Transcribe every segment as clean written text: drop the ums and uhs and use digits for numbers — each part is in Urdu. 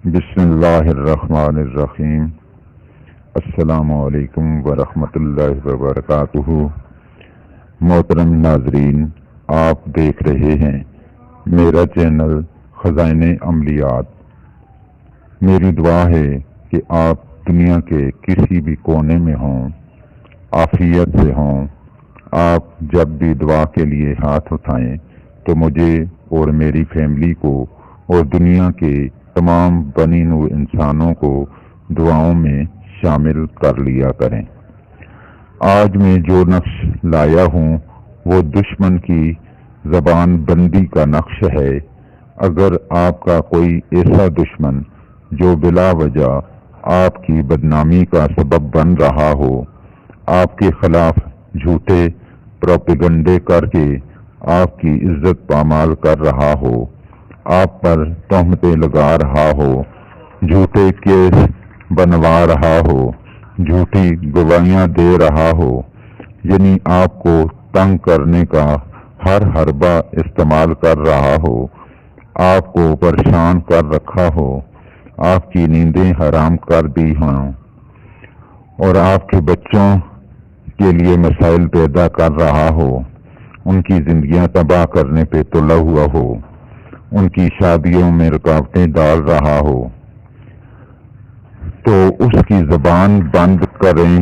بسم اللہ الرحمن الرحیم۔ السلام علیکم ورحمۃ اللہ وبرکاتہ۔ محترم ناظرین، آپ دیکھ رہے ہیں میرا چینل خزائن عملیات۔ میری دعا ہے کہ آپ دنیا کے کسی بھی کونے میں ہوں، عافیت سے ہوں۔ آپ جب بھی دعا کے لیے ہاتھ اٹھائیں تو مجھے اور میری فیملی کو اور دنیا کے تمام بنی نوع انسانوں کو دعاؤں میں شامل کر لیا کریں۔ آج میں جو نقش لایا ہوں وہ دشمن کی زبان بندی کا نقش ہے۔ اگر آپ کا کوئی ایسا دشمن جو بلا وجہ آپ کی بدنامی کا سبب بن رہا ہو، آپ کے خلاف جھوٹے پروپیگنڈے کر کے آپ کی عزت پامال کر رہا ہو، آپ پر تہمتیں لگا رہا ہو، جھوٹے کیس بنوا رہا ہو، جھوٹی گواہیاں دے رہا ہو، یعنی آپ کو تنگ کرنے کا ہر حربہ استعمال کر رہا ہو، آپ کو پریشان کر رکھا ہو، آپ کی نیندیں حرام کر دی ہوں اور آپ کے بچوں کے لیے مسائل پیدا کر رہا ہو، ان کی زندگیاں تباہ کرنے پہ تلا ہوا ہو، ان کی شادیوں میں رکاوٹیں ڈال رہا ہو، تو اس کی زبان بند کریں۔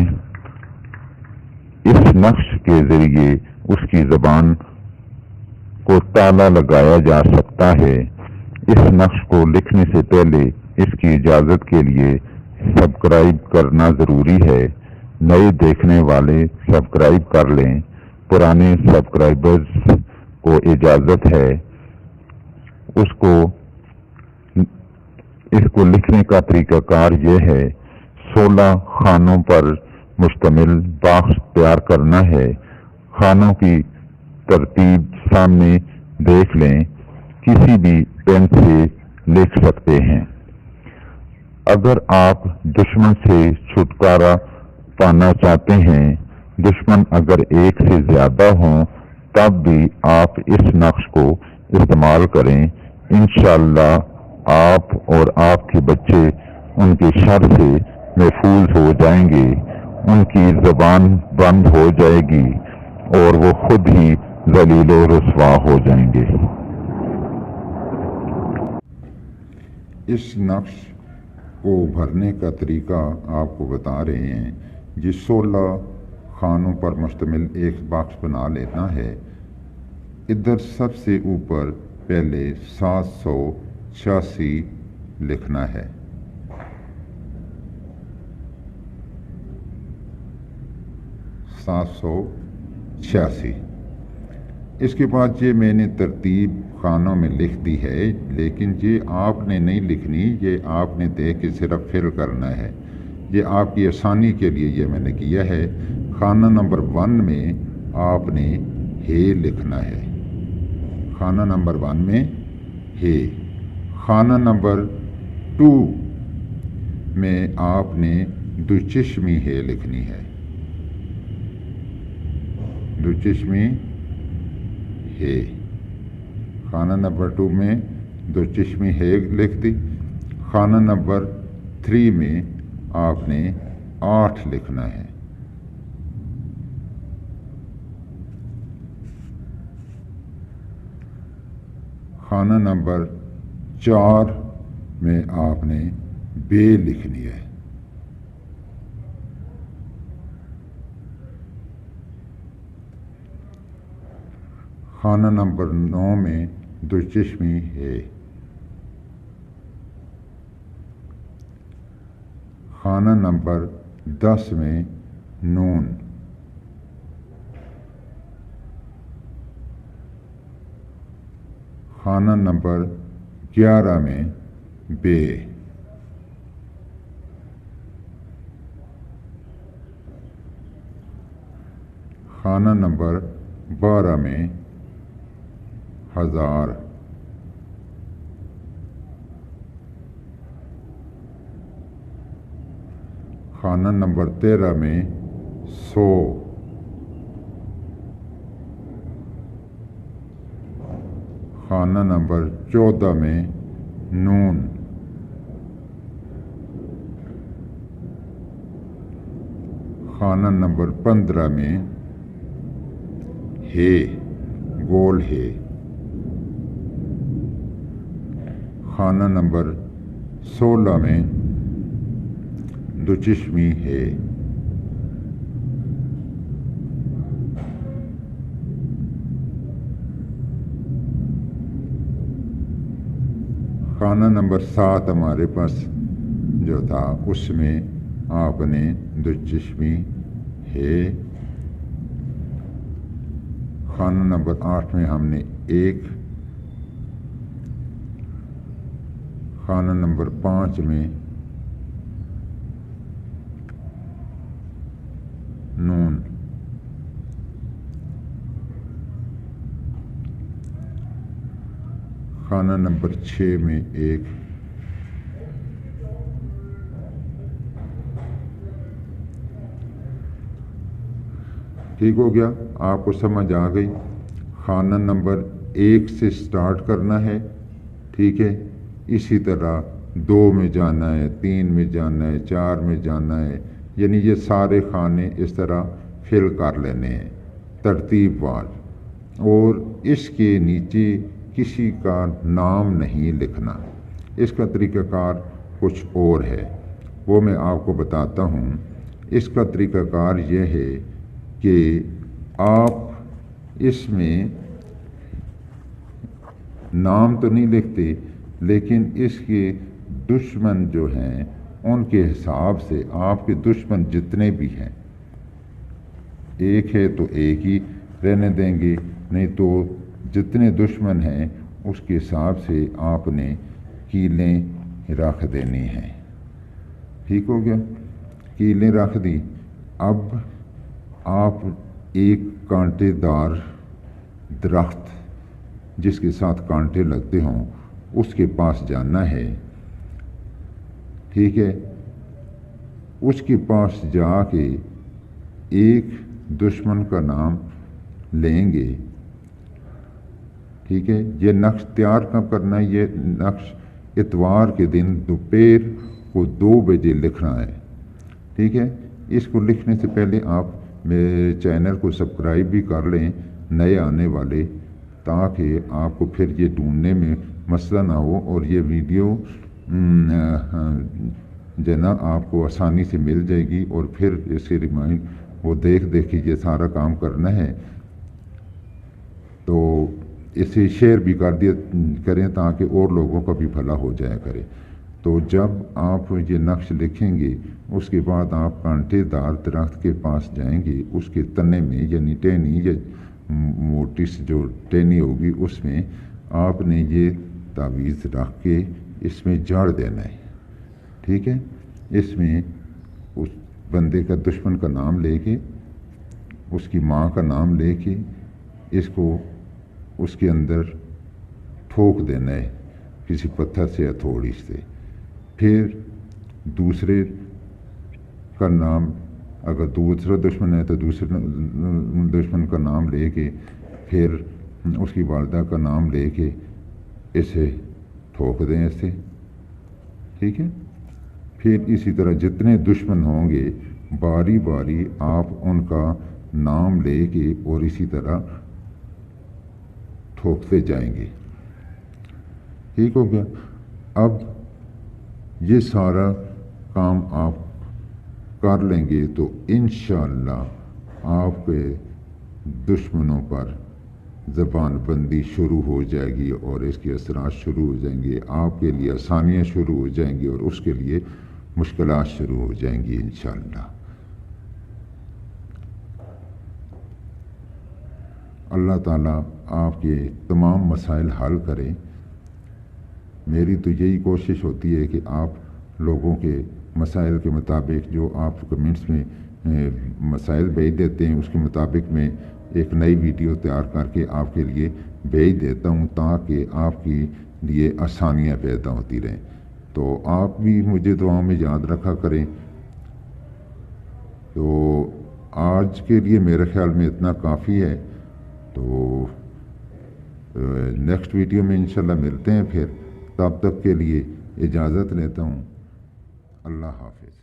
اس نقش کے ذریعے اس کی زبان کو تالا لگایا جا سکتا ہے۔ اس نقش کو لکھنے سے پہلے اس کی اجازت کے لیے سبسکرائب کرنا ضروری ہے۔ نئے دیکھنے والے سبسکرائب کر لیں، پرانے سبسکرائبرز کو اجازت ہے۔ اس کو لکھنے کا طریقہ کار یہ ہے: 16 خانوں پر مشتمل باکس تیار کرنا ہے۔ خانوں کی ترتیب سامنے دیکھ لیں، کسی بھی پین سے لکھ سکتے ہیں۔ اگر آپ دشمن سے چھٹکارا پانا چاہتے ہیں، دشمن اگر ایک سے زیادہ ہوں، تب بھی آپ اس نقش کو استعمال کریں۔ انشاءاللہ آپ اور آپ کے بچے ان کے شر سے محفوظ ہو جائیں گے، ان کی زبان بند ہو جائے گی اور وہ خود ہی ذلیل و رسوا ہو جائیں گے۔ اس نقش کو بھرنے کا طریقہ آپ کو بتا رہے ہیں۔ 16 خانوں پر مشتمل ایک باکس بنا لینا ہے۔ ادھر سب سے اوپر پہلے 786 لکھنا ہے۔ 786۔ اس کے بعد یہ میں نے ترتیب خانوں میں لکھ دی ہے، لیکن یہ آپ نے نہیں لکھنی، یہ آپ نے دیکھ کے صرف فل کرنا ہے۔ یہ آپ کی آسانی کے لیے یہ میں نے کیا ہے۔ خانہ نمبر 1 میں آپ نے ہے لکھنا ہے۔ خانہ نمبر 1 میں ہے۔ خانہ نمبر 2 میں آپ نے دوچشمی ہے لکھنی ہے۔ دوچشمی ہے۔ خانہ نمبر 2 میں دوچشمی ہے لکھ دی۔ خانہ نمبر 3 میں آپ نے 8 لکھنا ہے۔ خانہ نمبر 4 میں آپ نے بے لکھنی ہے۔ خانہ نمبر 9 میں دوچشمی ہے۔ خانہ نمبر 10 میں نون۔ خانہ نمبر 11 میں بے۔ خانہ نمبر 12 میں ہزار۔ خانہ نمبر 13 میں 100۔ خانہ نمبر 14 میں نون۔ خانہ نمبر 15 میں ہے، گول ہے۔ خانہ نمبر 16 میں دو چشمی ہے۔ خانہ نمبر 7 ہمارے پاس جو تھا اس میں آپ نے دو چشمی ہے۔ خانہ نمبر 8 میں ہم نے 1، خانہ نمبر 5 میں نون، خانہ نمبر 6 میں 1، ٹھیک ہو گیا؟ آپ کو سمجھ آ گئی؟ خانہ نمبر 1 سے سٹارٹ کرنا ہے، ٹھیک ہے؟ اسی طرح 2 میں جانا ہے، 3 میں جانا ہے، 4 میں جانا ہے، یعنی یہ سارے خانے اس طرح فل کر لینے ہیں ترتیب وار، اور اس کے نیچے کسی کا نام نہیں لکھنا۔ اس کا طریقہ کار کچھ اور ہے، وہ میں آپ کو بتاتا ہوں۔ اس کا طریقہ کار یہ ہے کہ آپ اس میں نام تو نہیں لکھتے، لیکن اس کے دشمن جو ہیں ان کے حساب سے آپ کے دشمن جتنے بھی ہیں، ایک ہے تو ایک ہی رہنے دیں گے، نہیں تو جتنے دشمن ہیں اس کے حساب سے آپ نے کیلیں رکھ دینی ہیں۔ ٹھیک ہو گیا؟ کیلیں رکھ دی۔ اب آپ ایک کانٹے دار درخت جس کے ساتھ کانٹے لگتے ہوں اس کے پاس جانا ہے، ٹھیک ہے؟ اس کے پاس جا کے ایک دشمن کا نام لیں گے، ٹھیک ہے؟ یہ نقش تیار کب کرنا ہے؟ یہ نقش اتوار کے دن دوپہر کو 2 بجے لکھنا ہے، ٹھیک ہے؟ اس کو لکھنے سے پہلے آپ میرے چینل کو سبسکرائب بھی کر لیں، نئے آنے والے، تاکہ آپ کو پھر یہ ڈھونڈنے میں مسئلہ نہ ہو، اور یہ ویڈیو جو نا آپ کو آسانی سے مل جائے گی، اور پھر اسے ریمائنڈ وہ دیکھ کے یہ سارا کام کرنا ہے۔ تو اسے شیئر بھی کر دیا کریں تاکہ اور لوگوں کا بھی بھلا ہو جایا کرے۔ تو جب آپ یہ نقش لکھیں گے اس کے بعد آپ کانٹے دار درخت کے پاس جائیں گے، اس کے تنے میں یعنی ٹہنی یا موٹی سی جو ٹہنی ہوگی اس میں آپ نے یہ تعویذ رکھ کے اس میں جاڑ دینا ہے، ٹھیک ہے؟ اس میں اس بندے کا دشمن کا نام لے کے، اس کی ماں کا نام لے کے اس کو اس کے اندر ٹھوک دینا ہے کسی پتھر سے، ہتھوڑی سے۔ پھر دوسرے کا نام، اگر دوسرا دشمن ہے تو دوسرے دشمن کا نام لے کے، پھر اس کی والدہ کا نام لے کے اسے ٹھوک دیں ایسے، ٹھیک ہے؟ پھر اسی طرح جتنے دشمن ہوں گے باری باری آپ ان کا نام لے کے اور اسی طرح ٹھوکتے جائیں گے، ٹھیک ہو گیا؟ اب یہ سارا کام آپ کر لیں گے تو انشاءاللہ آپ کے دشمنوں پر زبان بندی شروع ہو جائے گی، اور اس کے اثرات شروع ہو جائیں گے، آپ کے لیے آسانیاں شروع ہو جائیں گی اور اس کے لیے مشکلات شروع ہو جائیں گی انشاءاللہ۔ اللہ تعالیٰ آپ کے تمام مسائل حل کرے۔ میری تو یہی کوشش ہوتی ہے کہ آپ لوگوں کے مسائل کے مطابق جو آپ کمنٹس میں مسائل بھیج دیتے ہیں اس کے مطابق میں ایک نئی ویڈیو تیار کر کے آپ کے لیے بھیج دیتا ہوں، تاکہ آپ کے لیے آسانیاں پیدا ہوتی رہیں۔ تو آپ بھی مجھے دعاؤں میں یاد رکھا کریں۔ تو آج کے لیے میرے خیال میں اتنا کافی ہے، تو نیکسٹ ویڈیو میں انشاءاللہ ملتے ہیں پھر، تب تک کے لیے اجازت لیتا ہوں۔ اللہ حافظ۔